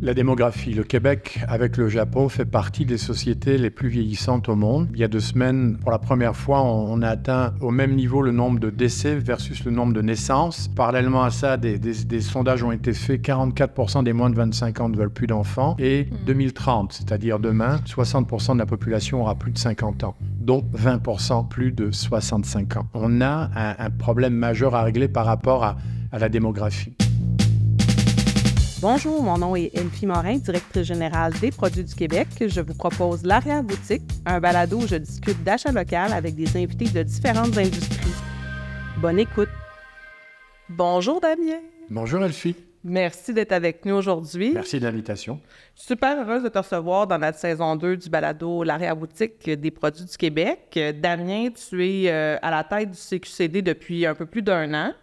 La démographie. Le Québec, avec le Japon, fait partie des sociétés les plus vieillissantes au monde. Il y a 2 semaines, pour la première fois, on a atteint au même niveau le nombre de décès versus le nombre de naissances. Parallèlement à ça, des sondages ont été faits. 44% des moins de 25 ans ne veulent plus d'enfants. Et 2030, c'est-à-dire demain, 60% de la population aura plus de 50 ans, dont 20% plus de 65 ans. On a un problème majeur à régler par rapport à la démographie. Bonjour, mon nom est Elfie Morin, directrice générale des Produits du Québec. Je vous propose l'arrière-boutique, un balado où je discute d'achat local avec des invités de différentes industries. Bonne écoute! Bonjour Damien! Bonjour Elfie! Merci d'être avec nous aujourd'hui. Merci de l'invitation. Super heureuse de te recevoir dans notre saison 2 du balado l'arrière-boutique des Produits du Québec. Damien, tu es à la tête du CQCD depuis un peu plus d'1 an.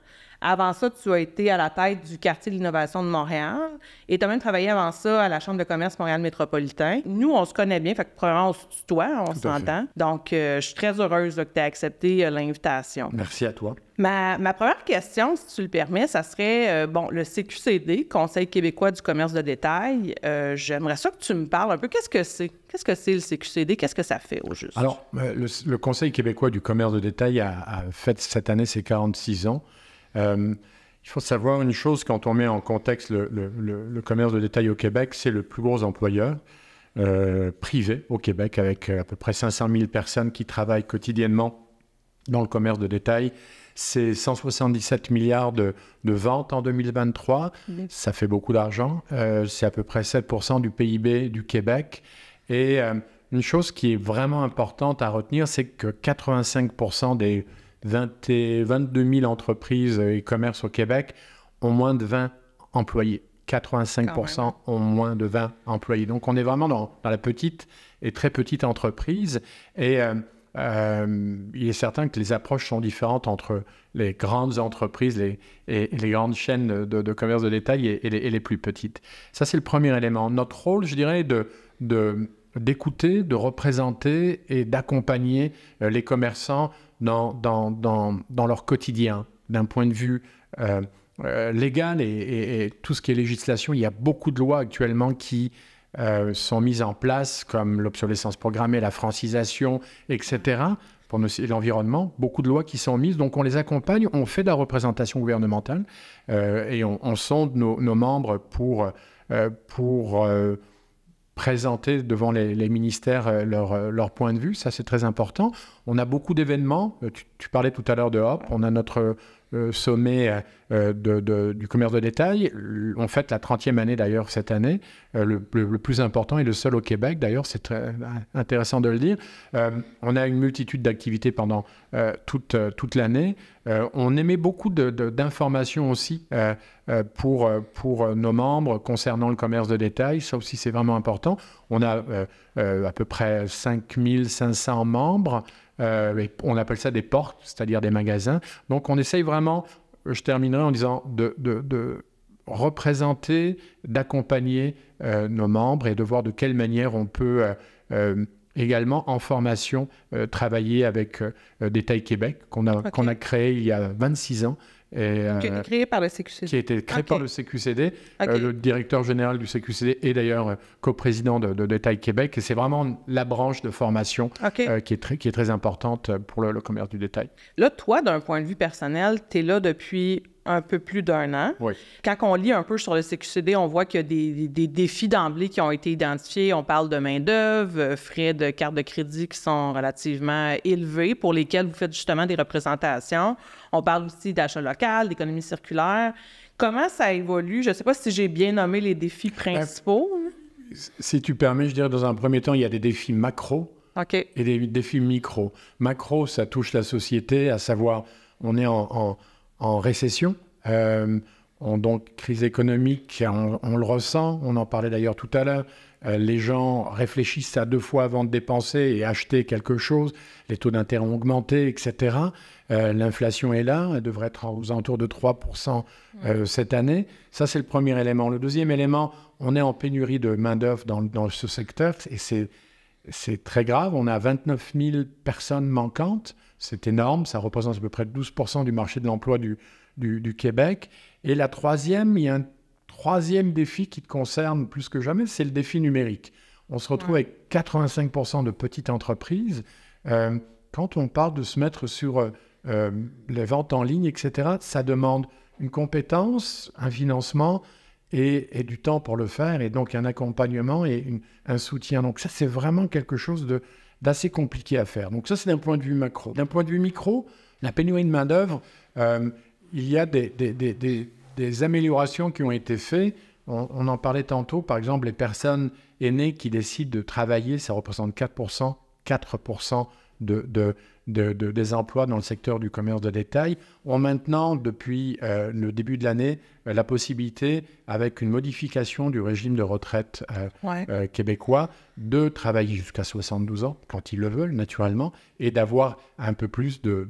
Avant ça, tu as été à la tête du quartier de l'innovation de Montréal et tu as même travaillé avant ça à la Chambre de commerce Montréal métropolitain. Nous, on se connaît bien, fait que probablement on se tutoie, on s'entend. Donc, je suis très heureuse que tu aies accepté l'invitation. Merci à toi. Ma première question, si tu le permets, ça serait, le CQCD, Conseil québécois du commerce de détail. J'aimerais ça que tu me parles un peu. Qu'est-ce que c'est? Qu'est-ce que c'est le CQCD? Qu'est-ce que ça fait au juste? Alors, le Conseil québécois du commerce de détail a fait cette année ses 46 ans. Il faut savoir une chose, quand on met en contexte le commerce de détail au Québec, c'est le plus gros employeur privé au Québec, avec à peu près 500 000 personnes qui travaillent quotidiennement dans le commerce de détail. C'est 177 milliards de ventes en 2023. Ça fait beaucoup d'argent. C'est à peu près 7% du PIB du Québec. Et une chose qui est vraiment importante à retenir, c'est que 85% des 22 000 entreprises et commerces au Québec ont moins de 20 employés. 85% ont moins de 20 employés. Donc, on est vraiment dans la petite et très petite entreprise. Et il est certain que les approches sont différentes entre les grandes entreprises et les grandes chaînes de commerce de détail et les plus petites. Ça, c'est le premier élément. Notre rôle, je dirais, d'écouter, de représenter et d'accompagner les commerçants dans leur quotidien, d'un point de vue légal et tout ce qui est législation. Il y a beaucoup de lois actuellement qui sont mises en place, comme l'obsolescence programmée, la francisation, etc., pour l'environnement. Beaucoup de lois qui sont mises, donc on les accompagne, on fait de la représentation gouvernementale et on sonde nos membres pour présenter devant les ministères leur point de vue. Ça, c'est très important. On a beaucoup d'événements. Tu parlais tout à l'heure de HOP. On a notre sommet du commerce de détail. On fête la 30e année, d'ailleurs, cette année. Le plus important et le seul au Québec, d'ailleurs. C'est très intéressant de le dire. On a une multitude d'activités pendant toute l'année. On émet beaucoup d'informations aussi pour nos membres concernant le commerce de détail. Ça aussi, c'est vraiment important. On a à peu près 5500 membres. On appelle ça des portes, c'est-à-dire des magasins. Donc, on essaye vraiment, je terminerai en disant, de représenter, d'accompagner nos membres et de voir de quelle manière on peut également, en formation, travailler avec Détail Québec, qu'on a créé il y a 26 ans. Qui a été créé par le CQCD. Qui a été créé par le CQCD. Le directeur général du CQCD est d'ailleurs coprésident de Détail Québec. Et c'est vraiment la branche de formation qui est très importante pour le commerce du détail. Là, toi, d'un point de vue personnel, tu es là depuis un peu plus d'1 an. Oui. Quand on lit un peu sur le CQCD, on voit qu'il y a des défis d'emblée qui ont été identifiés. On parle de main-d'œuvre, frais de carte de crédit qui sont relativement élevés pour lesquels vous faites justement des représentations. On parle aussi d'achat local, d'économie circulaire. Comment ça évolue? Je ne sais pas si j'ai bien nommé les défis principaux. Si tu permets, je dirais dans un premier temps, il y a des défis macro et des défis micro. Macro, ça touche la société, à savoir, on est en récession, donc crise économique, on le ressent, on en parlait d'ailleurs tout à l'heure, les gens réfléchissent à 2 fois avant de dépenser et acheter quelque chose, les taux d'intérêt ont augmenté, etc. L'inflation est là, elle devrait être aux alentours de 3% cette année. Ça, c'est le premier élément. Le deuxième élément, on est en pénurie de main-d'œuvre dans ce secteur et c'est très grave. On a 29 000 personnes manquantes. C'est énorme. Ça représente à peu près 12% du marché de l'emploi du Québec. Et la troisième, il y a un troisième défi qui te concerne plus que jamais, c'est le défi numérique. On se retrouve avec 85% de petites entreprises. Quand on parle de se mettre sur les ventes en ligne, etc., ça demande une compétence, un financement et du temps pour le faire, et donc un accompagnement et un soutien. Donc ça, c'est vraiment quelque chose d'assez compliqué à faire. Donc ça, c'est d'un point de vue macro. D'un point de vue micro, la pénurie de main-d'œuvre, il y a des améliorations qui ont été faites. On en parlait tantôt, par exemple, les personnes aînées qui décident de travailler, ça représente 4% des emplois dans le secteur du commerce de détail, ont maintenant, depuis le début de l'année, la possibilité, avec une modification du régime de retraite québécois, de travailler jusqu'à 72 ans, quand ils le veulent, naturellement, et d'avoir un peu plus de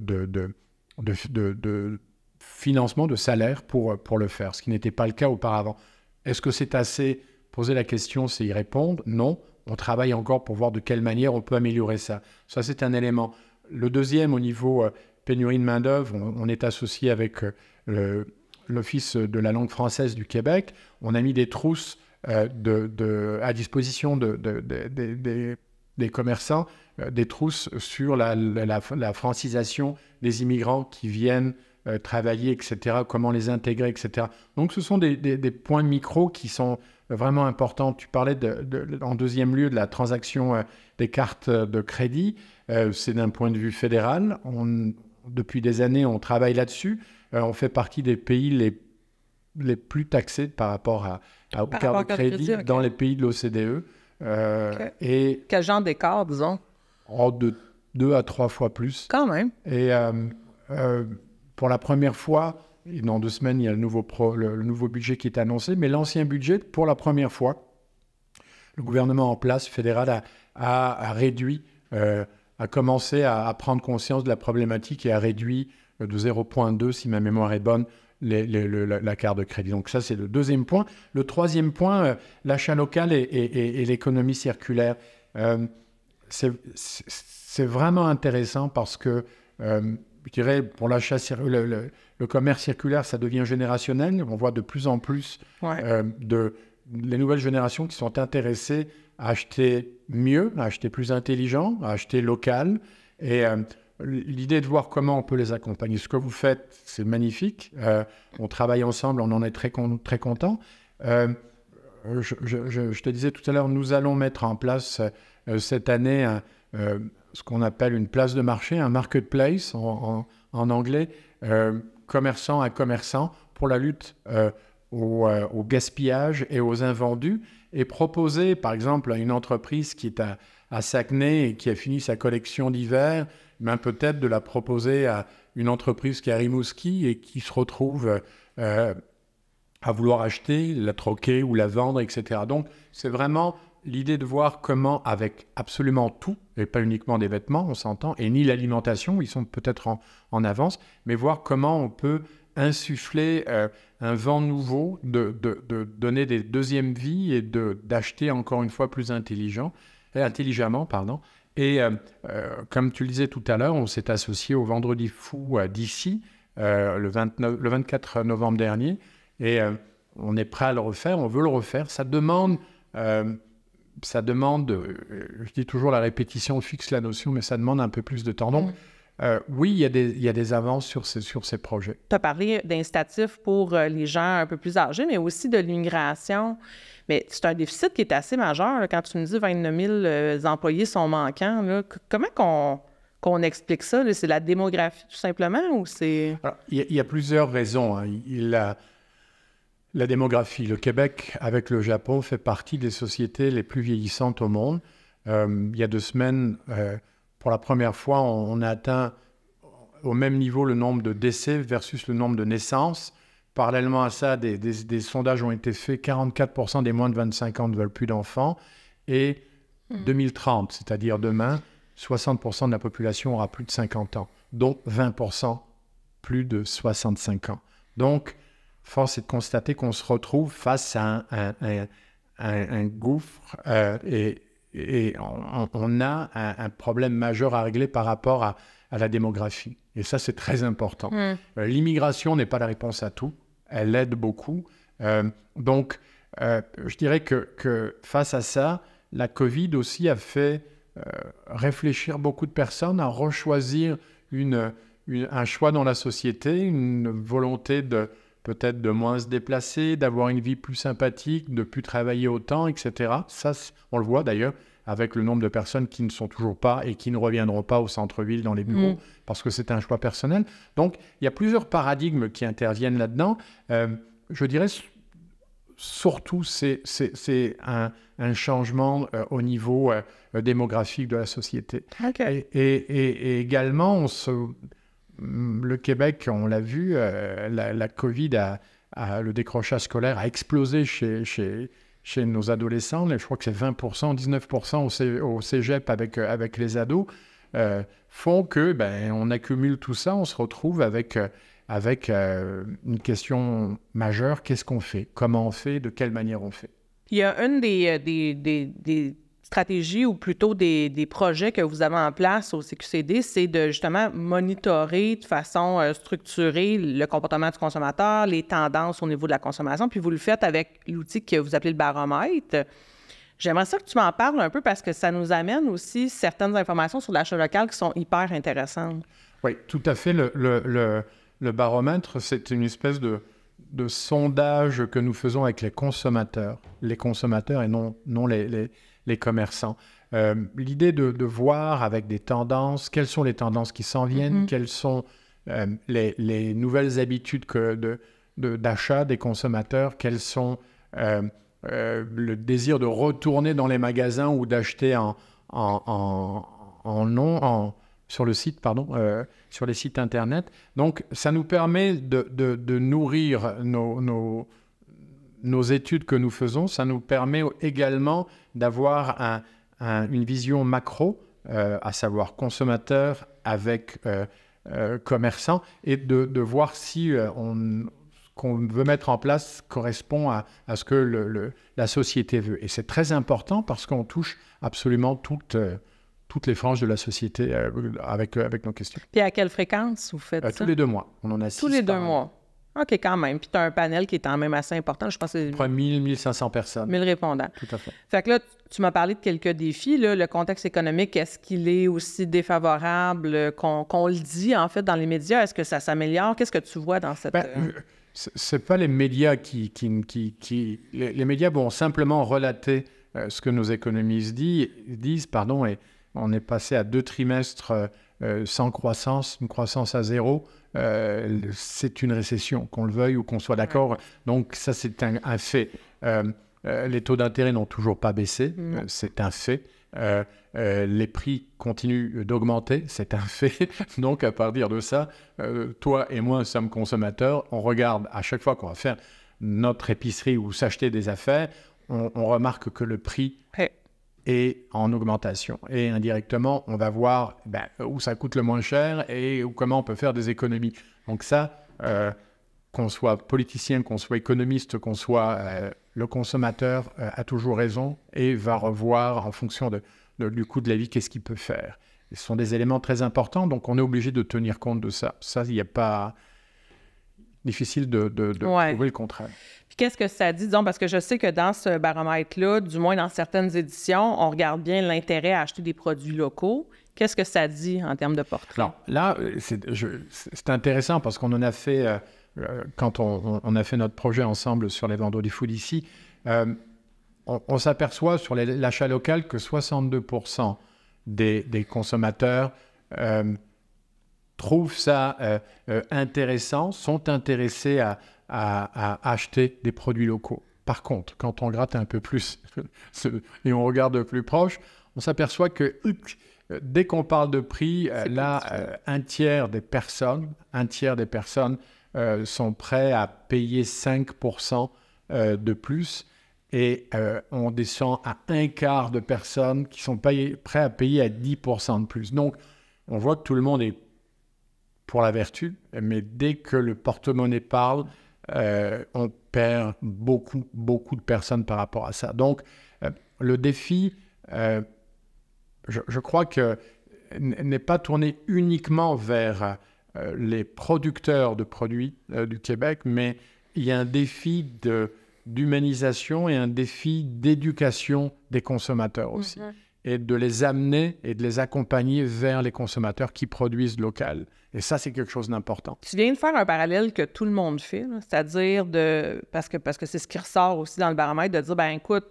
financement, de salaire pour le faire, ce qui n'était pas le cas auparavant. Est-ce que c'est assez? Poser la question, c'est y répondre. Non. On travaille encore pour voir de quelle manière on peut améliorer ça. Ça, c'est un élément. Le deuxième, au niveau pénurie de main-d'œuvre, on est associé avec l'Office de la langue française du Québec. On a mis des trousses à disposition des commerçants, des trousses sur la francisation des immigrants qui viennent travailler, etc., comment les intégrer, etc. Donc, ce sont des points micro qui sont vraiment importants. Tu parlais en deuxième lieu de la transaction des cartes de crédit. C'est d'un point de vue fédéral. Depuis des années, on travaille là-dessus. On fait partie des pays les plus taxés par rapport aux cartes de crédit dans les pays de l'OCDE. Et quel genre d'écart, disons? De 2 à 3 fois plus. Quand même. Et pour la première fois, et dans 2 semaines, il y a le nouveau budget qui est annoncé, mais l'ancien budget, pour la première fois, le gouvernement en place fédéral a réduit, a commencé à prendre conscience de la problématique et a réduit de 0,2, si ma mémoire est bonne, la carte de crédit. Donc ça, c'est le deuxième point. Le troisième point, l'achat local et l'économie circulaire. C'est vraiment intéressant parce que, je dirais, pour l'achat le commerce circulaire, ça devient générationnel. On voit de plus en plus les nouvelles générations qui sont intéressées à acheter mieux, à acheter plus intelligent, à acheter local. Et l'idée de voir comment on peut les accompagner. Ce que vous faites, c'est magnifique. On travaille ensemble, on en est très content. Je te disais tout à l'heure, nous allons mettre en place cette année ce qu'on appelle une place de marché, un marketplace en anglais, commerçant à commerçant, pour la lutte au gaspillage et aux invendus, et proposer, par exemple, à une entreprise qui est à Saguenay et qui a fini sa collection d'hiver, ben peut-être de la proposer à une entreprise qui est à Rimouski et qui se retrouve à vouloir acheter, la troquer ou la vendre, etc. Donc, c'est vraiment l'idée de voir comment, avec absolument tout, et pas uniquement des vêtements, on s'entend, et ni l'alimentation, ils sont peut-être en avance, mais voir comment on peut insuffler un vent nouveau, de donner des deuxièmes vies et d'acheter encore une fois plus intelligemment. Et comme tu le disais tout à l'heure, on s'est associé au Vendredi fou d'ici, le 24 novembre dernier, et on est prêt à le refaire, on veut le refaire. Ça demande, je dis toujours la répétition fixe la notion, mais ça demande un peu plus de temps. Donc, oui, il y a des avances sur ces projets. Tu as parlé d'incitatifs pour les gens un peu plus âgés, mais aussi de l'immigration. Mais c'est un déficit qui est assez majeur. Là, quand tu me dis 29 000 employés sont manquants, là, comment qu'on explique ça? Là? C'est la démographie tout simplement ou c'est... Alors, il y a plusieurs raisons. Hein. La démographie. Le Québec, avec le Japon, fait partie des sociétés les plus vieillissantes au monde. Il y a 2 semaines, pour la première fois, on a atteint au même niveau le nombre de décès versus le nombre de naissances. Parallèlement à ça, des sondages ont été faits. 44% des moins de 25 ans ne veulent plus d'enfants. Et 2030, c'est-à-dire demain, 60% de la population aura plus de 50 ans, dont 20% plus de 65 ans. Donc, force est de constater qu'on se retrouve face à un gouffre et on a un problème majeur à régler par rapport à la démographie. Et ça, c'est très important. L'immigration n'est pas la réponse à tout. Elle aide beaucoup. Donc, je dirais que face à ça, la COVID aussi a fait réfléchir beaucoup de personnes à rechoisir un choix dans la société, une volonté peut-être de moins se déplacer, d'avoir une vie plus sympathique, de plus travailler autant, etc. Ça, on le voit d'ailleurs avec le nombre de personnes qui ne sont toujours pas et qui ne reviendront pas au centre-ville dans les bureaux parce que c'est un choix personnel. Donc, il y a plusieurs paradigmes qui interviennent là-dedans. Je dirais surtout, c'est un changement au niveau démographique de la société. Okay. Et également, le Québec, on l'a vu, la COVID, le décrochage scolaire a explosé chez nos adolescents. Je crois que c'est 20%, 19% au cégep avec les ados, font que on accumule tout ça, on se retrouve avec une question majeure. Qu'est-ce qu'on fait? Comment on fait? De quelle manière on fait? Il y a une des stratégies ou plutôt des projets que vous avez en place au CQCD, c'est de justement monitorer de façon structurée le comportement du consommateur, les tendances au niveau de la consommation, puis vous le faites avec l'outil que vous appelez le baromètre. J'aimerais ça que tu m'en parles un peu parce que ça nous amène aussi certaines informations sur l'achat local qui sont hyper intéressantes. Oui, tout à fait. Le baromètre, c'est une espèce de sondage que nous faisons avec les consommateurs et non les commerçants. L'idée de voir avec des tendances, quelles sont les tendances qui s'en viennent, quelles sont les nouvelles habitudes d'achat des consommateurs, quels sont le désir de retourner dans les magasins ou d'acheter sur le site, sur les sites Internet. Donc, ça nous permet de nourrir nos études que nous faisons. Ça nous permet également d'avoir une vision macro, à savoir consommateur avec commerçant, et de voir si ce qu'on veut mettre en place correspond à ce que la société veut. Et c'est très important parce qu'on touche absolument toutes les franges de la société avec nos questions. Puis à quelle fréquence vous faites ça? Tous les 2 mois. On en a 6 tous les 2 mois. OK, quand même. Puis tu as un panel qui est quand même assez important. Je pense que c'est 1000-1500 personnes. 1000 répondants. Tout à fait. Fait que là, tu m'as parlé de quelques défis. Là. Le contexte économique, est-ce qu'il est aussi défavorable qu'on le dit, en fait, dans les médias? Est-ce que ça s'améliore? Qu'est-ce que tu vois dans cette... C'est pas les médias les médias vont simplement relater ce que nos économistes disent, et on est passé à 2 trimestres sans croissance, une croissance à 0. C'est une récession, qu'on le veuille ou qu'on soit d'accord. Ouais. Donc ça, c'est un fait. Les taux d'intérêt n'ont toujours pas baissé, c'est un fait. Les prix continuent d'augmenter, c'est un fait. Donc, à partir de ça, toi et moi sommes consommateurs. On regarde à chaque fois qu'on va faire notre épicerie ou s'acheter des affaires, on remarque que le prix est en augmentation. Et indirectement, on va voir où ça coûte le moins cher et comment on peut faire des économies. Donc ça, qu'on soit politicien, qu'on soit économiste, qu'on soit le consommateur a toujours raison et va revoir en fonction du coût de la vie qu'est-ce qu'il peut faire. Ce sont des éléments très importants, donc on est obligé de tenir compte de ça. Ça, il n'y a pas... difficile de trouver le contraire. Puis qu'est-ce que ça dit, disons, parce que je sais que dans ce baromètre-là, du moins dans certaines éditions, on regarde bien l'intérêt à acheter des produits locaux. Qu'est-ce que ça dit en termes de portrait? Alors, là, c'est intéressant parce qu'on en a fait, quand on a fait notre projet ensemble sur les vendeurs du food ici, on s'aperçoit sur l'achat local que 62% des consommateurs trouvent ça intéressant, sont intéressés à acheter des produits locaux. Par contre, quand on gratte un peu plus et on regarde de plus proche, on s'aperçoit que dès qu'on parle de prix, un tiers des personnes sont prêts à payer 5% de plus et on descend à un quart de personnes qui sont prêts à payer à 10% de plus. Donc, on voit que tout le monde est pour la vertu, mais dès que le porte-monnaie parle, on perd beaucoup de personnes par rapport à ça. Donc, le défi, je crois que n'est pas tourné uniquement vers les producteurs de produits du Québec, mais il y a un défi d'humanisation et un défi d'éducation des consommateurs aussi. Et de les amener et de les accompagner vers les consommateurs qui produisent local. Et ça, c'est quelque chose d'important. Tu viens de faire un parallèle que tout le monde fait, là, c'est-à-dire parce que c'est ce qui ressort aussi dans le baromètre, de dire, ben écoute,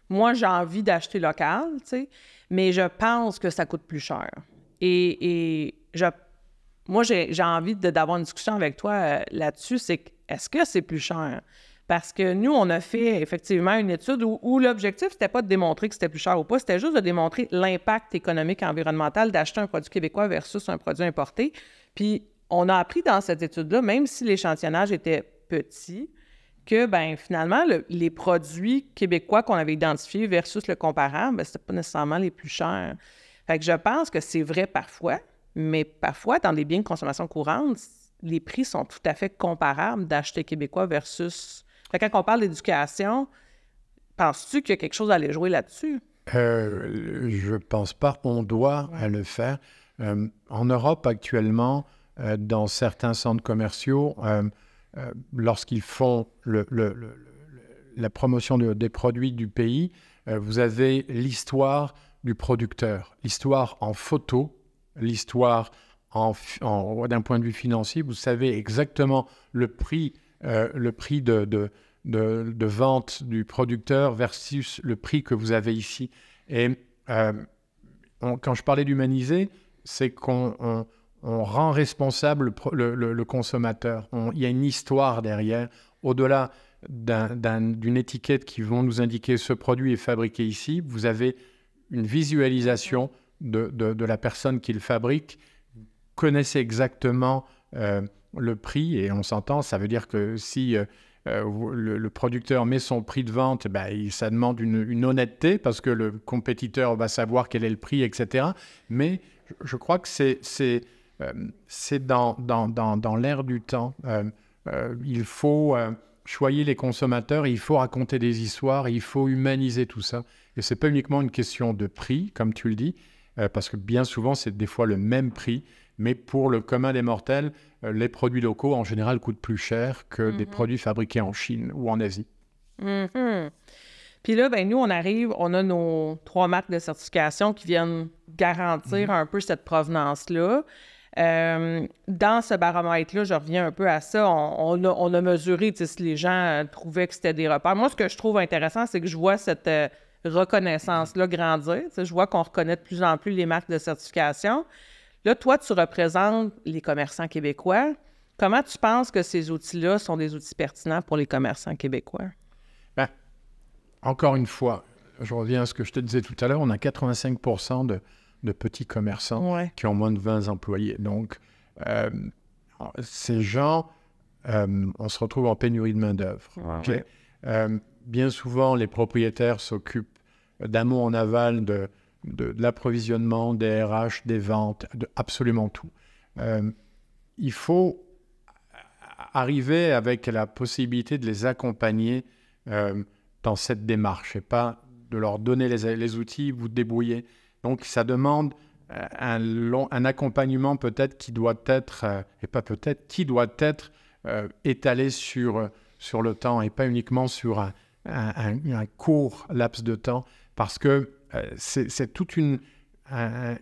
moi, j'ai envie d'acheter local, tu sais, mais je pense que ça coûte plus cher. Moi, j'ai envie d'avoir une discussion avec toi là-dessus, c'est est-ce que c'est plus cher? Parce que nous, on a fait effectivement une étude où l'objectif, c'était pas de démontrer que c'était plus cher ou pas, c'était juste de démontrer l'impact économique et environnemental d'acheter un produit québécois versus un produit importé. Puis, on a appris dans cette étude-là, même si l'échantillonnage était petit, que finalement, les produits québécois qu'on avait identifiés versus le comparable, c'était pas nécessairement les plus chers. Fait que je pense que c'est vrai parfois, mais parfois, dans des biens de consommation courante, les prix sont tout à fait comparables d'acheter québécois versus... Fait que quand on parle d'éducation, penses-tu qu'il y a quelque chose à aller jouer là-dessus? Je pense pas. On doit le faire. En Europe, actuellement, dans certains centres commerciaux, lorsqu'ils font la promotion des produits du pays, vous avez l'histoire du producteur, l'histoire en photo, l'histoire d'un point de vue financier. Vous savez exactement le prix de vente du producteur versus le prix que vous avez ici. Et quand je parlais d'humaniser, c'est qu'on rend responsable le consommateur. Il y a une histoire derrière, au-delà d'une étiquette qui vont nous indiquer ce produit est fabriqué ici. Vous avez une visualisation de la personne qui le fabrique. Vous connaissez exactement le prix, et on s'entend, ça veut dire que si le producteur met son prix de vente, ça demande une honnêteté, parce que le compétiteur va savoir quel est le prix, etc. Mais je crois que c'est dans l'air du temps. Il faut choyer les consommateurs, il faut raconter des histoires, il faut humaniser tout ça. Et ce n'est pas uniquement une question de prix, comme tu le dis, parce que bien souvent, c'est des fois le même prix, mais pour le commun des mortels, les produits locaux, en général, coûtent plus cher que des produits fabriqués en Chine ou en Asie. Puis là, nous, on a nos 3 marques de certification qui viennent garantir un peu cette provenance-là. Dans ce baromètre-là, je reviens un peu à ça, on a mesuré si les gens trouvaient que c'était des repères. Moi, ce que je trouve intéressant, c'est que je vois cette reconnaissance-là grandir. Je vois qu'on reconnaît de plus en plus les marques de certification. Là, toi, tu représentes les commerçants québécois. Comment tu penses que ces outils-là sont des outils pertinents pour les commerçants québécois? Encore une fois, je reviens à ce que je te disais tout à l'heure, on a 85% de petits commerçants qui ont moins de 20 employés. Donc, ces gens, on se retrouve en pénurie de main-d'œuvre. Bien souvent, les propriétaires s'occupent d'amont en aval de l'approvisionnement, des RH, des ventes, de absolument tout. Il faut arriver avec la possibilité de les accompagner dans cette démarche et pas de leur donner les outils, vous débrouillez. Donc, ça demande un accompagnement peut-être qui doit être, et pas peut-être, qui doit être étalé sur le temps et pas uniquement sur un court laps de temps, parce que c'est toute une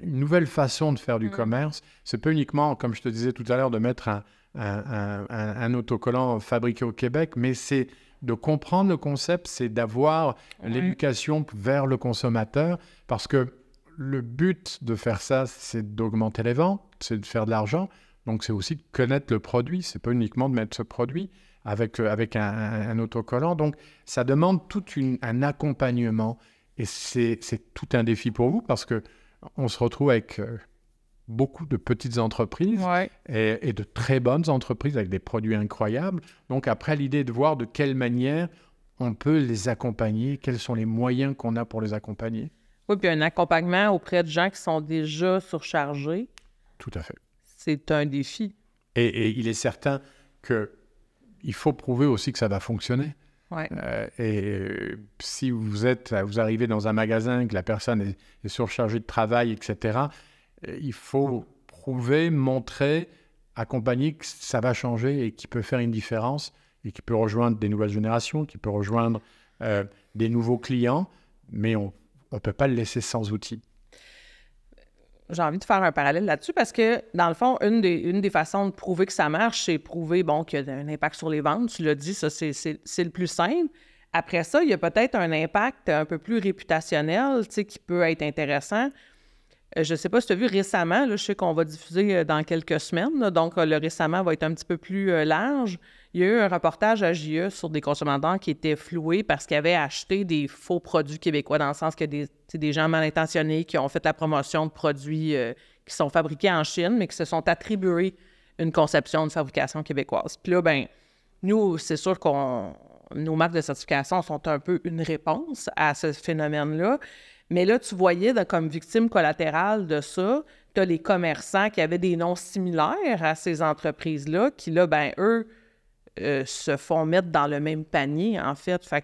nouvelle façon de faire du commerce. C'est pas uniquement, comme je te disais tout à l'heure, de mettre un autocollant fabriqué au Québec, mais c'est de comprendre le concept, c'est d'avoir l'éducation vers le consommateur, parce que le but de faire ça, c'est d'augmenter les ventes, c'est de faire de l'argent. Donc, c'est aussi de connaître le produit. C'est pas uniquement de mettre ce produit avec un autocollant. Donc, ça demande tout un accompagnement. Et c'est tout un défi pour vous, parce qu'on se retrouve avec beaucoup de petites entreprises et de très bonnes entreprises avec des produits incroyables. Donc, après, l'idée est de voir de quelle manière on peut les accompagner, quels sont les moyens qu'on a pour les accompagner. Oui, puis un accompagnement auprès de gens qui sont déjà surchargés. Tout à fait. C'est un défi. Et il est certain qu'il faut prouver aussi que ça va fonctionner. Et si vous arrivez dans un magasin, que la personne est surchargée de travail, etc., il faut prouver, montrer, accompagner que ça va changer et qu'il peut faire une différence. et qui peut rejoindre des nouvelles générations, qui peut rejoindre des nouveaux clients, mais on ne peut pas le laisser sans outils. J'ai envie de faire un parallèle là-dessus parce que, dans le fond, une des façons de prouver que ça marche, c'est prouver qu'il y a un impact sur les ventes. Tu l'as dit, ça, c'est le plus simple. Après ça, il y a peut-être un impact un peu plus réputationnel, tu sais, qui peut être intéressant. Je ne sais pas si tu as vu récemment, là, je sais qu'on va diffuser dans quelques semaines, là, donc le récemment va être un petit peu plus large. Il y a eu un reportage à JE sur des consommateurs qui étaient floués parce qu'ils avaient acheté des faux produits québécois, dans le sens que des gens mal intentionnés qui ont fait la promotion de produits qui sont fabriqués en Chine, mais qui se sont attribués une conception de fabrication québécoise. Puis là, ben nous, c'est sûr nos marques de certification sont un peu une réponse à ce phénomène-là. Mais là, tu voyais comme victime collatérale de ça, tu as les commerçants qui avaient des noms similaires à ces entreprises-là, qui là, ben eux, se font mettre dans le même panier, en fait. Fait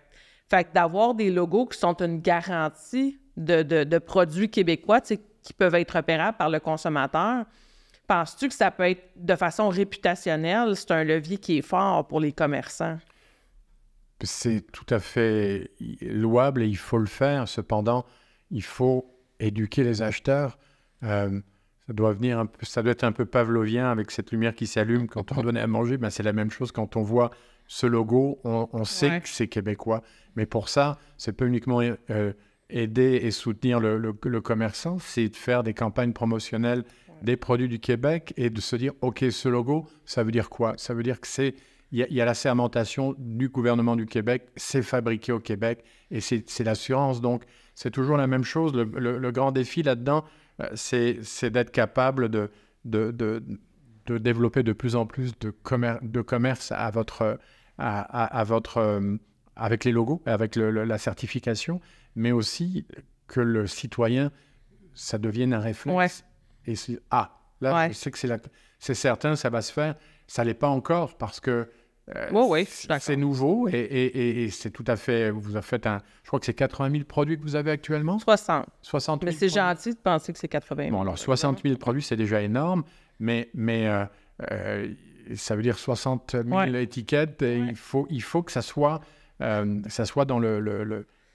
que d'avoir des logos qui sont une garantie de produits québécois, tu sais, qui peuvent être repérables par le consommateur, penses-tu que ça peut être, de façon réputationnelle, c'est un levier qui est fort pour les commerçants? C'est tout à fait louable et il faut le faire. Cependant, il faut éduquer les acheteurs. Ça doit être un peu pavlovien avec cette lumière qui s'allume quand on donne à manger. Ben, c'est la même chose quand on voit ce logo, on sait que c'est québécois. Mais pour ça, c'est pas uniquement aider et soutenir le commerçant, c'est de faire des campagnes promotionnelles des produits du Québec et de se dire, OK, ce logo, ça veut dire quoi? Ça veut dire que il y a la sermentation du gouvernement du Québec, c'est fabriqué au Québec et c'est l'assurance. Donc, c'est toujours la même chose. Le grand défi là-dedans, c'est d'être capable de développer de plus en plus de commerce avec les logos, avec la certification, mais aussi que le citoyen, ça devienne un réflexe. Et je sais que c'est certain, ça va se faire. Ça ne l'est pas encore parce que c'est nouveau et c'est tout à fait... Vous avez fait je crois que c'est 80 000 produits que vous avez actuellement? 60. 60 000 mais c'est gentil de penser que c'est 80 000. Bon, alors 60 000 produits, c'est déjà énorme, mais ça veut dire 60 000 étiquettes. Et il faut que ça soit dans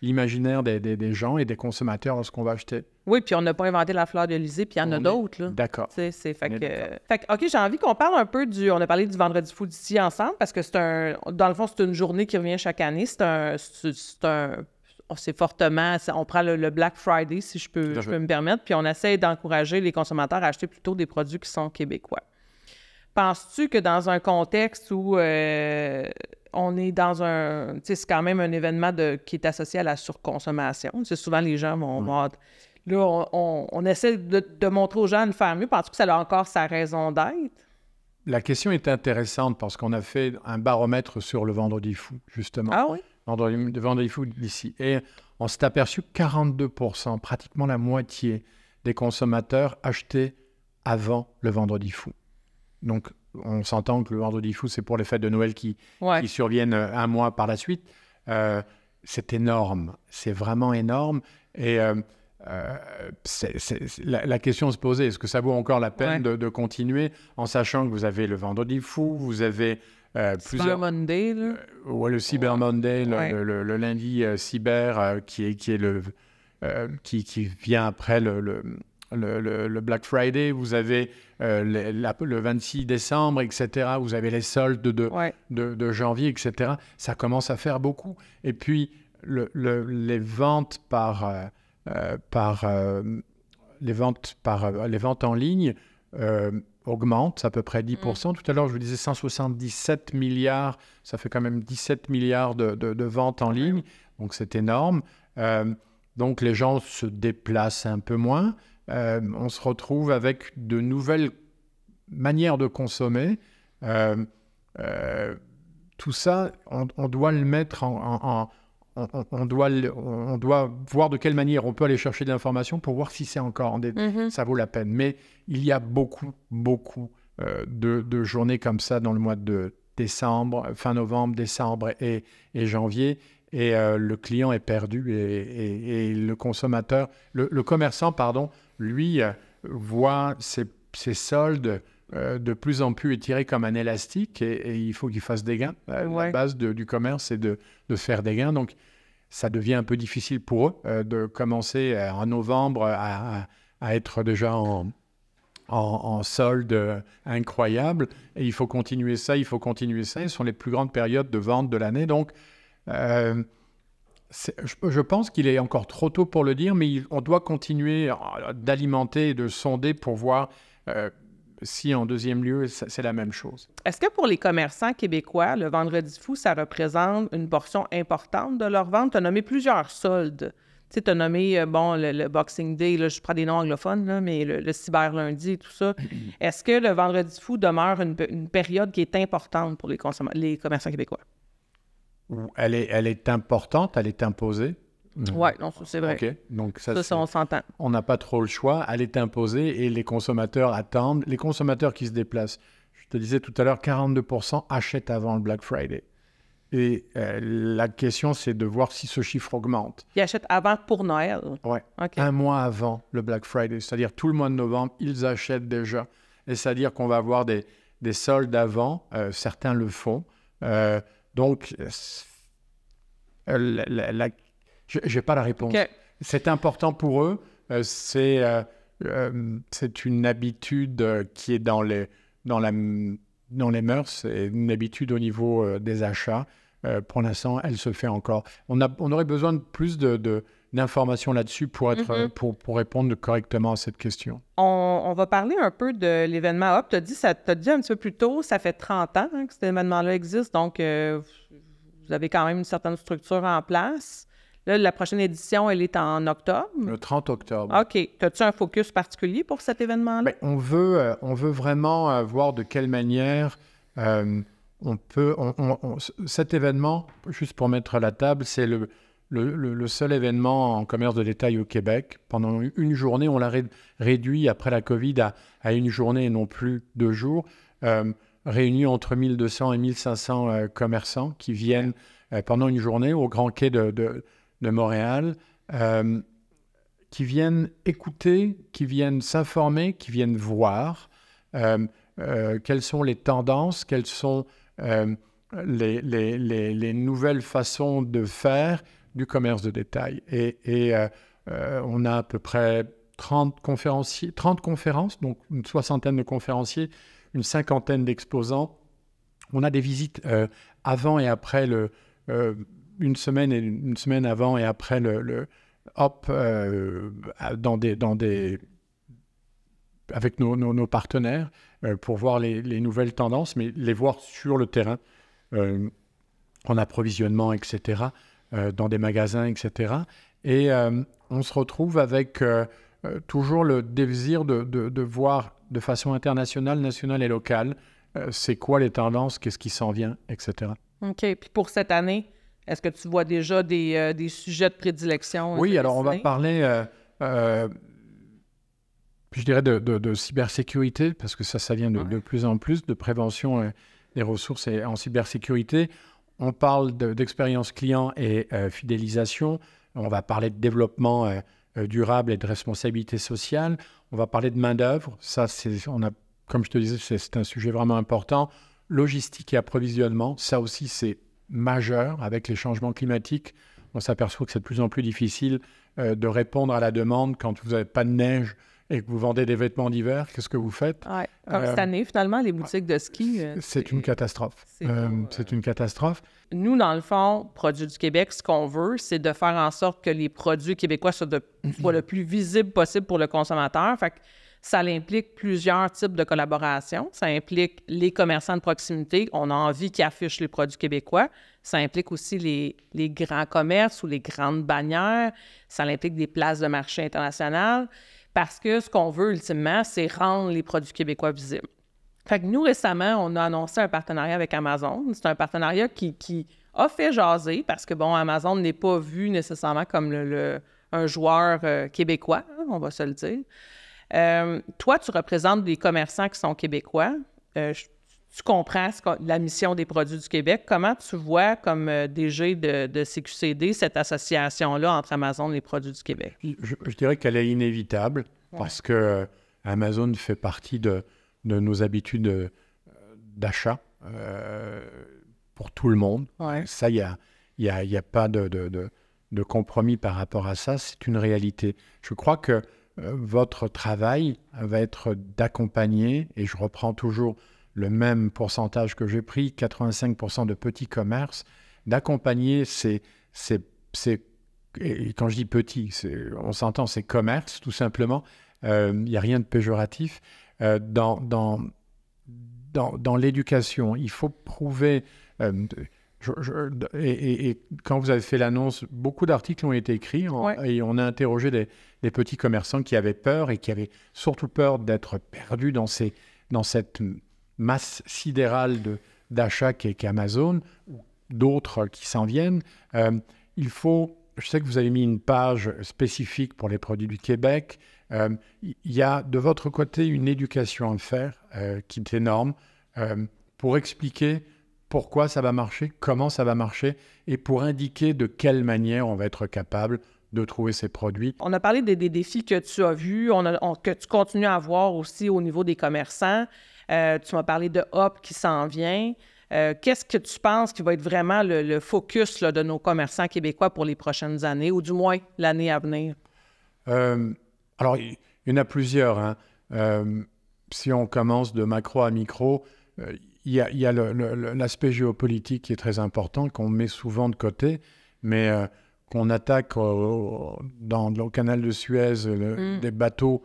l'imaginaire des gens et des consommateurs lorsqu'on va acheter. Oui, puis on n'a pas inventé la fleur d'Elysée, puis il y en a d'autres. D'accord. OK, j'ai envie qu'on parle un peu on a parlé du Vendredi fou d'ici ensemble, parce que dans le fond, c'est une journée qui revient chaque année. C'est fortement... On prend le Black Friday, si je peux me permettre, puis on essaie d'encourager les consommateurs à acheter plutôt des produits qui sont québécois. Penses-tu que dans un contexte où on est dans un... Tu sais, c'est quand même un événement qui est associé à la surconsommation. Tu sais, souvent, les gens vont... Là, on essaie de montrer aux gens de faire mieux. Penses-tu que ça a encore sa raison d'être? La question est intéressante parce qu'on a fait un baromètre sur le Vendredi fou, justement. Ah oui? Le Vendredi fou d'ici. Et on s'est aperçu que 42%, pratiquement la moitié des consommateurs achetaient avant le Vendredi fou. Donc, on s'entend que le Vendredi fou, c'est pour les fêtes de Noël qui surviennent un mois par la suite. C'est énorme. C'est vraiment énorme. Et la question se posait, est-ce que ça vaut encore la peine de continuer en sachant que vous avez le Vendredi fou, vous avez Cyber Monday, là. Le Cyber Monday, le lundi cyber qui vient après le Black Friday, vous avez le 26 décembre, etc. Vous avez les soldes de janvier, etc. Ça commence à faire beaucoup. Et puis, les ventes les ventes en ligne augmentent, c'est à peu près 10%. Tout à l'heure, je vous disais 177 milliards, ça fait quand même 17 milliards de ventes en ligne, donc c'est énorme. Donc les gens se déplacent un peu moins. On se retrouve avec de nouvelles manières de consommer. Tout ça, on doit le mettre on doit voir de quelle manière on peut aller chercher de l'information pour voir si c'est encore ça vaut la peine. Mais il y a beaucoup de journées comme ça dans le mois de décembre, fin novembre, décembre et janvier. Et le client est perdu et le consommateur, le commerçant, lui, voit ses soldes de plus en plus étiré comme un élastique et il faut qu'ils fassent des gains. La base du commerce, c'est de faire des gains. Donc, ça devient un peu difficile pour eux de commencer en novembre à être déjà en solde incroyable. Et il faut continuer ça, il faut continuer ça. Ce sont les plus grandes périodes de vente de l'année. Donc, je pense qu'il est encore trop tôt pour le dire, mais on doit continuer d'alimenter et de sonder pour voir si en deuxième lieu, c'est la même chose. Est-ce que pour les commerçants québécois, le Vendredi fou, ça représente une portion importante de leur vente? Tu as nommé plusieurs soldes. Tu sais, tu as nommé, le Boxing Day, là, je prends des noms anglophones, là, mais le Cyber Lundi et tout ça. Est-ce que le Vendredi fou demeure une période qui est importante pour les commerçants québécois? Elle est importante, elle est imposée. Oui, non, ça, c'est vrai. OK. Donc ça, on s'entend. On n'a pas trop le choix, elle est imposée et les consommateurs attendent. Les consommateurs qui se déplacent, je te disais tout à l'heure, 42% achètent avant le Black Friday. Et la question, c'est de voir si ce chiffre augmente. Ils achètent avant pour Noël? Oui, okay. Un mois avant le Black Friday, c'est-à-dire tout le mois de novembre, ils achètent déjà. Et c'est-à-dire qu'on va avoir des soldes avant, certains le font. Donc, je n'ai pas la réponse. Okay. C'est important pour eux. C'est une habitude qui est dans les mœurs, et une habitude au niveau des achats. Pour l'instant, elle se fait encore. On aurait besoin de plus d'informations là-dessus pour répondre correctement à cette question. On va parler un peu de l'événement Hop. Tu as dit un petit peu plus tôt, ça fait 30 ans que cet événement-là existe, donc vous avez quand même une certaine structure en place. Là, la prochaine édition, elle est en octobre. Le 30 octobre. OK. As-tu un focus particulier pour cet événement-là? Bien, on veut vraiment voir de quelle manière on peut... cet événement, juste pour mettre à la table, c'est le seul événement en commerce de détail au Québec. Pendant une journée, on l'a réduit après la COVID à une journée et non plus 2 jours, réunis entre 1200 et 1500 commerçants qui viennent pendant une journée au Grand Quai de Montréal, qui viennent écouter, qui viennent s'informer, qui viennent voir quelles sont les tendances, quelles sont les nouvelles façons de faire du commerce de détail. Et on a à peu près 30 conférences, donc une 60aine de conférenciers, une 50aine d'exposants. On a des visites avant et après une semaine avant et après le Hop avec nos partenaires pour voir les nouvelles tendances, mais les voir sur le terrain, en approvisionnement, etc., dans des magasins, etc. Et on se retrouve avec toujours le désir de voir de façon internationale, nationale et locale, c'est quoi les tendances, qu'est-ce qui s'en vient, etc. OK. Puis pour cette année, est-ce que tu vois déjà des sujets de prédilection? Oui, alors on va parler, je dirais, de cybersécurité, parce que ça vient de plus en plus, de prévention des ressources en cybersécurité. On parle d'expérience client et fidélisation. On va parler de développement durable et de responsabilité sociale. On va parler de main-d'œuvre. Ça, comme je te disais, c'est un sujet vraiment important. Logistique et approvisionnement, ça aussi, c'est majeur. Avec les changements climatiques, on s'aperçoit que c'est de plus en plus difficile de répondre à la demande quand vous n'avez pas de neige et que vous vendez des vêtements d'hiver. Qu'est-ce que vous faites? Ouais. Comme cette année, finalement, les boutiques de ski... c'est une catastrophe. C'est une catastrophe. Nous, dans le fond, Produits du Québec, ce qu'on veut, c'est de faire en sorte que les produits québécois soient le plus visibles possible pour le consommateur. Fait que ça implique plusieurs types de collaborations. Ça implique les commerçants de proximité. On a envie qu'ils affichent les produits québécois. Ça implique aussi les grands commerces ou les grandes bannières. Ça implique des places de marché internationales. Parce que ce qu'on veut, ultimement, c'est rendre les produits québécois visibles. Fait que nous, récemment, on a annoncé un partenariat avec Amazon. C'est un partenariat qui a fait jaser parce que, bon, Amazon n'est pas vu nécessairement comme un joueur québécois, hein, on va se le dire. Toi, tu représentes des commerçants qui sont québécois. Tu comprends la mission des Produits du Québec. Comment tu vois, comme DG de CQCD, cette association-là entre Amazon et les Produits du Québec? Je dirais qu'elle est inévitable parce que Amazon fait partie de nos habitudes d'achat pour tout le monde. Ouais. Ça, il y a pas de compromis par rapport à ça. C'est une réalité. Je crois que votre travail va être d'accompagner, et je reprends toujours le même pourcentage que j'ai pris, 85% de petits commerces, d'accompagner et quand je dis petit, on s'entend, c'est commerce, tout simplement. Il n'y a rien de péjoratif. Dans l'éducation, il faut prouver... et quand vous avez fait l'annonce, beaucoup d'articles ont été écrits et on a interrogé des petits commerçants qui avaient peur et qui avaient surtout peur d'être perdus dans cette masse sidérale d'achats qu'est Amazon ou d'autres qui s'en viennent. Je sais que vous avez mis une page spécifique pour les produits du Québec. Il y a de votre côté une éducation à faire qui est énorme pour expliquer pourquoi ça va marcher, comment ça va marcher et pour indiquer de quelle manière on va être capable de trouver ces produits. On a parlé des défis que tu as vus, que tu continues à voir aussi au niveau des commerçants. Tu m'as parlé de Hop qui s'en vient. Qu'est-ce que tu penses qui va être vraiment le focus là, de nos commerçants québécois pour les prochaines années, ou du moins l'année à venir? Alors, il y en a plusieurs. Hein. Si on commence de macro à micro, il y a l'aspect géopolitique qui est très important, qu'on met souvent de côté, mais qu'on attaque au canal de Suez, des bateaux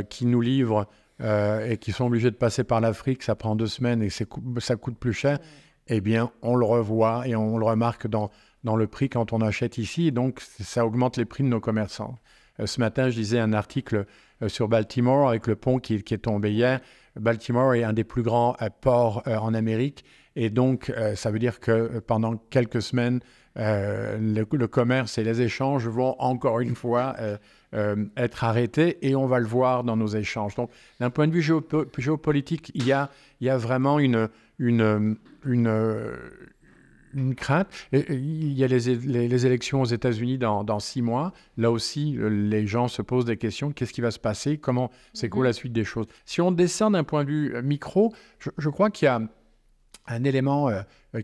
qui nous livrent et qui sont obligés de passer par l'Afrique, ça prend 2 semaines et ça coûte plus cher, eh bien, on le revoit et on le remarque dans le prix quand on achète ici. Et donc, ça augmente les prix de nos commerçants. Ce matin, je lisais un article sur Baltimore avec le pont qui est tombé hier. Baltimore est un des plus grands ports en Amérique. Et donc, ça veut dire que pendant quelques semaines, le commerce et les échanges vont encore une fois être arrêtés et on va le voir dans nos échanges. Donc, d'un point de vue géopolitique, il y a vraiment une crainte. Il y a les élections aux États-Unis dans 6 mois. Là aussi, les gens se posent des questions. Qu'est-ce qui va se passer? C'est quoi la suite des choses? Si on descend d'un point de vue micro, je crois qu'il y a un élément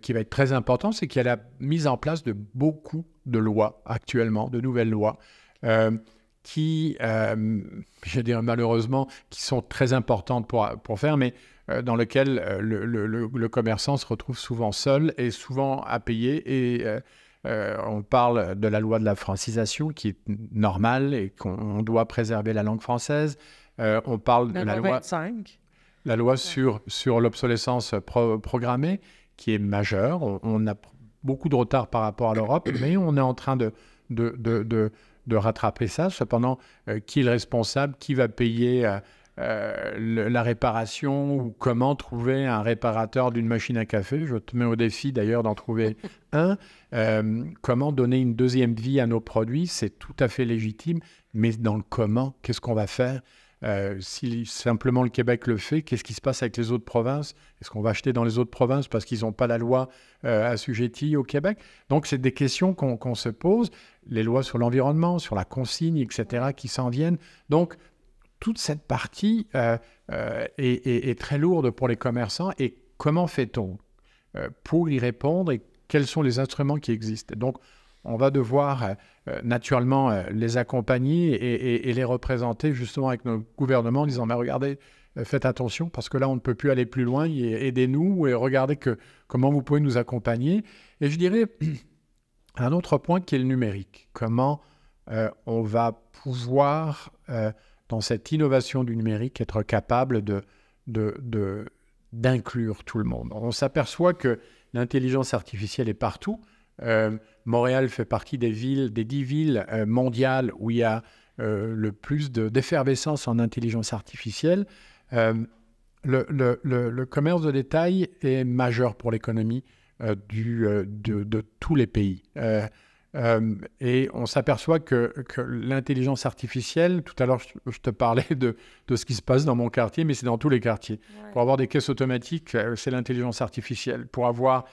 qui va être très important, c'est qu'il y a la mise en place de beaucoup de lois actuellement, de nouvelles lois, qui, je dirais malheureusement, qui sont très importantes pour faire, mais dans lequel le commerçant se retrouve souvent seul et souvent à payer. Et on parle de la loi de la francisation qui est normale et qu'on doit préserver la langue française. On parle de la loi 25. La loi sur l'obsolescence programmée, qui est majeure. On a beaucoup de retard par rapport à l'Europe, mais on est en train de rattraper ça. Cependant, qui est le responsable? Qui va payer la réparation? Ou comment trouver un réparateur d'une machine à café? Je te mets au défi d'ailleurs d'en trouver un. Comment donner une deuxième vie à nos produits? C'est tout à fait légitime, mais dans le comment, qu'est-ce qu'on va faire? Si simplement le Québec le fait, qu'est-ce qui se passe avec les autres provinces? Est-ce qu'on va acheter dans les autres provinces parce qu'ils n'ont pas la loi assujettie au Québec? Donc, c'est des questions qu'on se pose. Les lois sur l'environnement, sur la consigne, etc., qui s'en viennent. Donc, toute cette partie est très lourde pour les commerçants. Et comment fait-on pour y répondre et quels sont les instruments qui existent? Donc, on va devoir naturellement les accompagner et les représenter justement avec nos gouvernements en disant « mais regardez, faites attention parce que là, on ne peut plus aller plus loin, aidez-nous et regardez comment vous pouvez nous accompagner ». Et je dirais un autre point qui est le numérique. Comment on va pouvoir, dans cette innovation du numérique, être capable d'inclure tout le monde. On s'aperçoit que l'intelligence artificielle est partout. Montréal fait partie des 10 villes mondiales où il y a le plus d'effervescence en intelligence artificielle. Le commerce de détail est majeur pour l'économie de tous les pays. Et on s'aperçoit que l'intelligence artificielle, tout à l'heure je te parlais de ce qui se passe dans mon quartier, mais c'est dans tous les quartiers. Ouais. Pour avoir des caisses automatiques, c'est l'intelligence artificielle. Pour avoir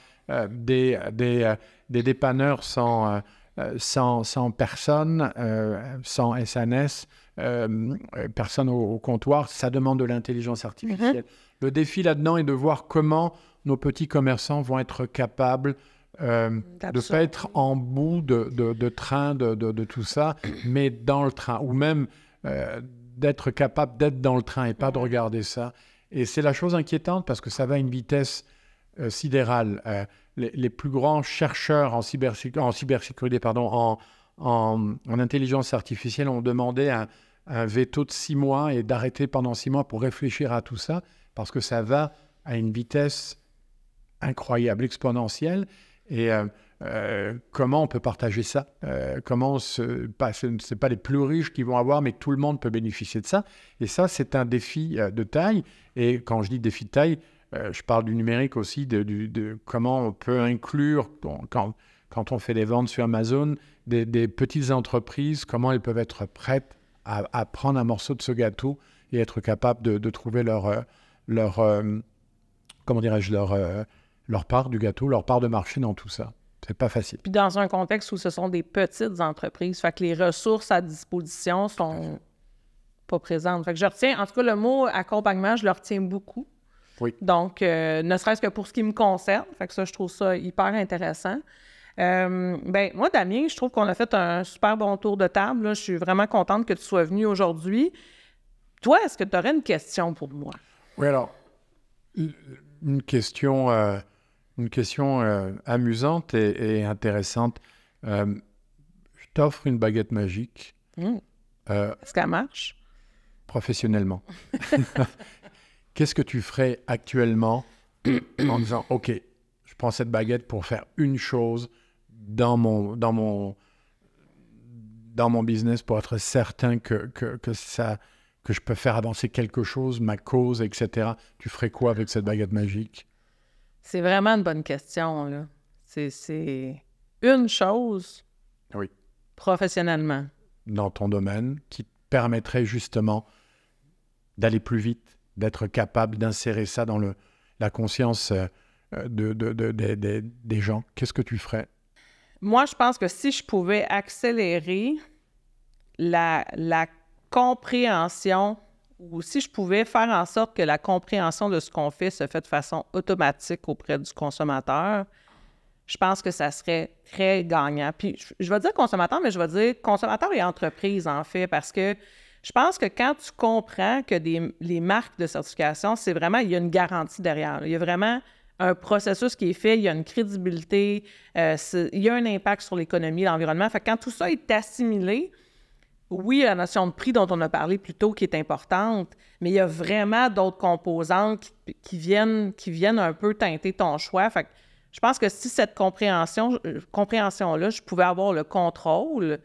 des dépanneurs sans sans personne, sans SNS, personne au comptoir. Ça demande de l'intelligence artificielle. Le défi là-dedans est de voir comment nos petits commerçants vont être capables de ne pas être en bout de train de tout ça, mais dans le train, ou même d'être capable d'être dans le train et pas de regarder ça. Et c'est la chose inquiétante parce que ça va à une vitesse sidérale. Les plus grands chercheurs en cybersécurité, en intelligence artificielle ont demandé un veto de 6 mois et d'arrêter pendant 6 mois pour réfléchir à tout ça, parce que ça va à une vitesse incroyable, exponentielle. Et comment on peut partager ça? Ce n'est pas les plus riches qui vont avoir, mais tout le monde peut bénéficier de ça. Et ça, c'est un défi de taille. Et quand je dis défi de taille, je parle du numérique aussi, de comment on peut inclure, quand on fait des ventes sur Amazon, des petites entreprises, comment elles peuvent être prêtes à prendre un morceau de ce gâteau et être capables de trouver leur part du gâteau, leur part de marché dans tout ça. C'est pas facile. Puis dans un contexte où ce sont des petites entreprises, fait que les ressources à disposition sont pas présentes. Fait que je retiens, en tout cas, le mot accompagnement, je le retiens beaucoup. Oui. Donc, ne serait-ce que pour ce qui me concerne. Fait que ça, je trouve ça hyper intéressant. Moi, Damien, je trouve qu'on a fait un super bon tour de table. Là. Je suis vraiment contente que tu sois venu aujourd'hui. Toi, est-ce que tu aurais une question pour moi? Oui, alors, une question amusante et intéressante. Je t'offre une baguette magique. Est-ce qu'elle marche? Professionnellement. Qu'est-ce que tu ferais actuellement en disant, OK, je prends cette baguette pour faire une chose dans mon business pour être certain que je peux faire avancer quelque chose, ma cause, etc. Tu ferais quoi avec cette baguette magique? C'est vraiment une bonne question, là. C'est une chose, oui, professionnellement, dans ton domaine, qui te permettrait justement d'aller plus vite, d'être capable d'insérer ça dans la conscience des gens. Qu'est-ce que tu ferais? Moi, je pense que si je pouvais accélérer la compréhension, ou si je pouvais faire en sorte que la compréhension de ce qu'on fait se fait de façon automatique auprès du consommateur, je pense que ça serait très gagnant. Puis, je vais dire consommateur, mais je vais dire consommateur et entreprise, en fait, parce que je pense que quand tu comprends que les marques de certification, c'est vraiment, il y a une garantie derrière. Il y a vraiment un processus qui est fait, il y a une crédibilité, il y a un impact sur l'économie, l'environnement. Fait que quand tout ça est assimilé, oui, la notion de prix dont on a parlé plus tôt qui est importante, mais il y a vraiment d'autres composantes qui viennent un peu teinter ton choix. Fait que je pense que si cette compréhension-là, je pouvais avoir le contrôle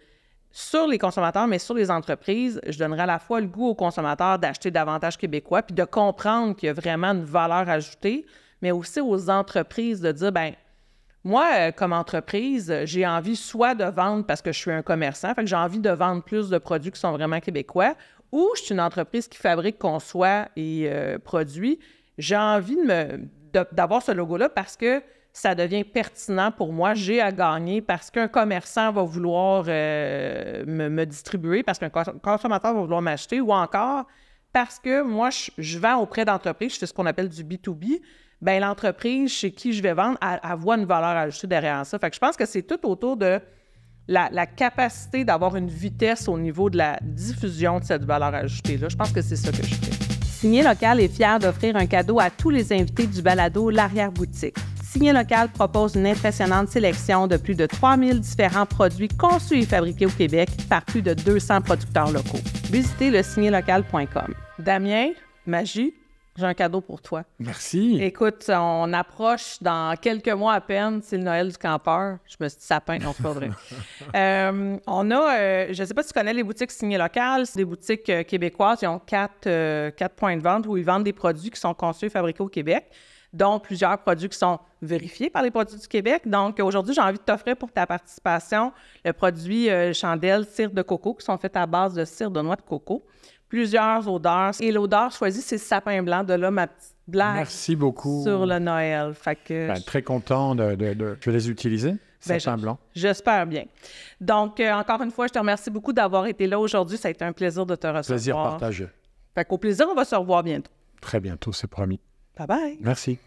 sur les consommateurs, mais sur les entreprises, je donnerais à la fois le goût aux consommateurs d'acheter davantage québécois, puis de comprendre qu'il y a vraiment une valeur ajoutée, mais aussi aux entreprises de dire, bien, moi, comme entreprise, j'ai envie soit de vendre parce que je suis un commerçant, fait que j'ai envie de vendre plus de produits qui sont vraiment québécois, ou je suis une entreprise qui fabrique, conçoit et produit. J'ai envie d'avoir ce logo-là parce que ça devient pertinent pour moi. J'ai à gagner parce qu'un commerçant va vouloir me distribuer, parce qu'un consommateur va vouloir m'acheter, ou encore parce que moi, je vends auprès d'entreprises, je fais ce qu'on appelle du B2B. Bien, l'entreprise chez qui je vais vendre, elle voit une valeur ajoutée derrière ça. Fait que je pense que c'est tout autour de la capacité d'avoir une vitesse au niveau de la diffusion de cette valeur ajoutée-là. Je pense que c'est ça que je fais. Signé Local est fier d'offrir un cadeau à tous les invités du balado L'Arrière-Boutique. Signé Local propose une impressionnante sélection de plus de 3000 différents produits conçus et fabriqués au Québec par plus de 200 producteurs locaux. Visitez le signélocal.com. Damien, Magie, j'ai un cadeau pour toi. Merci. Écoute, on approche dans quelques mois à peine, c'est le Noël du campeur. Je me suis dit sapin, non, c'est pas vrai. On a, je ne sais pas si tu connais les boutiques Signé Local, c'est des boutiques québécoises. Ils ont quatre points de vente où ils vendent des produits qui sont conçus et fabriqués au Québec, dont plusieurs produits qui sont vérifiés par les produits du Québec. Donc, aujourd'hui, j'ai envie de t'offrir pour ta participation le produit chandelle cire de coco, qui sont faits à base de cire de noix de coco. Plusieurs odeurs. Et l'odeur choisie, c'est sapin blanc. De là, ma petite blague. Merci beaucoup. Sur le Noël. Fait que très content de... Je vais les utiliser. sapin blanc. J'espère bien. Donc, encore une fois, je te remercie beaucoup d'avoir été là aujourd'hui. Ça a été un plaisir de te recevoir. Plaisir partagé. Fait qu'au plaisir, on va se revoir bientôt. Très bientôt, c'est promis. Bye bye. Merci.